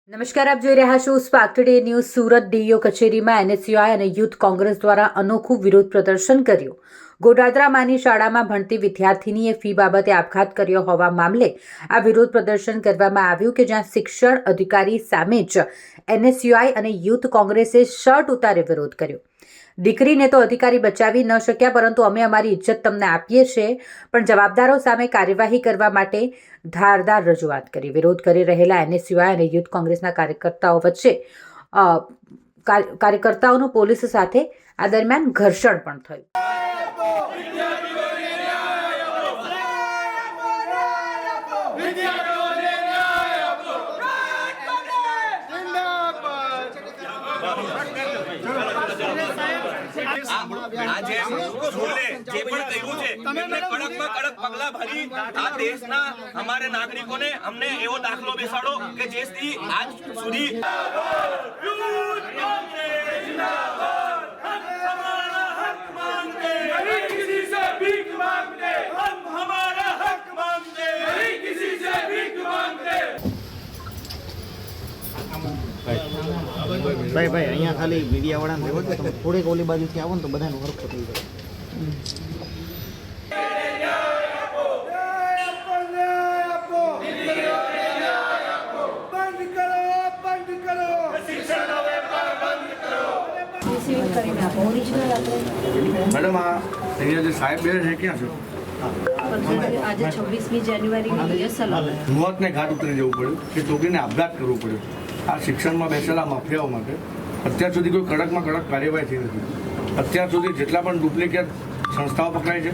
નમસ્કાર, આપ જોઈ રહ્યા છો spark today news. Surat DEO કચેરીમાં એનએસયુઆઈ અને યુથ કોંગ્રેસ દ્વારા અનોખું વિરોધ પ્રદર્શન કર્યું. ગોડાદરામાંની શાળામાં ભણતી વિદ્યાર્થીનીએ ફી બાબતે આપઘાત કર્યો હોવા મામલે આ વિરોધ પ્રદર્શન કરવામાં આવ્યું કે જ્યાં શિક્ષણ અધિકારી સામે જ એનએસયુઆઈ અને યુથ કોંગ્રેસે શર્ટ ઉતારી વિરોધ કર્યો. દીકરીને તો અધિકારી બચાવી ન શક્યા, પરંતુ અમે અમારી ઇજ્જત તમને આપીએ છીએ, પણ જવાબદારો સામે કાર્યવાહી કરવા માટે ધારદાર રજૂઆત કરી. વિરોધ કરી રહેલા એનએસયુઆઈ અને યુથ કોંગ્રેસના કાર્યકર્તાઓ વચ્ચે કાર્યકર્તાઓનું પોલીસ સાથે આ દરમિયાન ઘર્ષણ પણ થયું. આજે જે પણ કહ્યું છે એમને કડકમાં કડક પગલા ભરી આ દેશના અમારે નાગરિકોને અમને એવો દાખલો બેસાડો કે જેથી આજ સુધી ભાઈ અહીંયા ખાલી મીડિયા વાળાને રહેવો છે. તમે થોડીક ઓલી બાજુથી આવો ને તો બધાનું હરખું થઈ જાય. મેડમ અહીંયા જે સાહેબ બે છે ક્યાં છે? આજે 26મી જાન્યુઆરીની રિહર્સલ મોતને ઘાટ ઉતરી જવું પડ્યું કે છોકરીને આપઘાત કરવો પડ્યો આ શિક્ષણમાં બેસેલા માફિયાઓ માટે. અત્યાર સુધી કોઈ કડકમાં કડક કાર્યવાહી થઈ નથી. અત્યાર સુધી જેટલા પણ ડુપ્લિકેટ સંસ્થાઓ પકડાય છે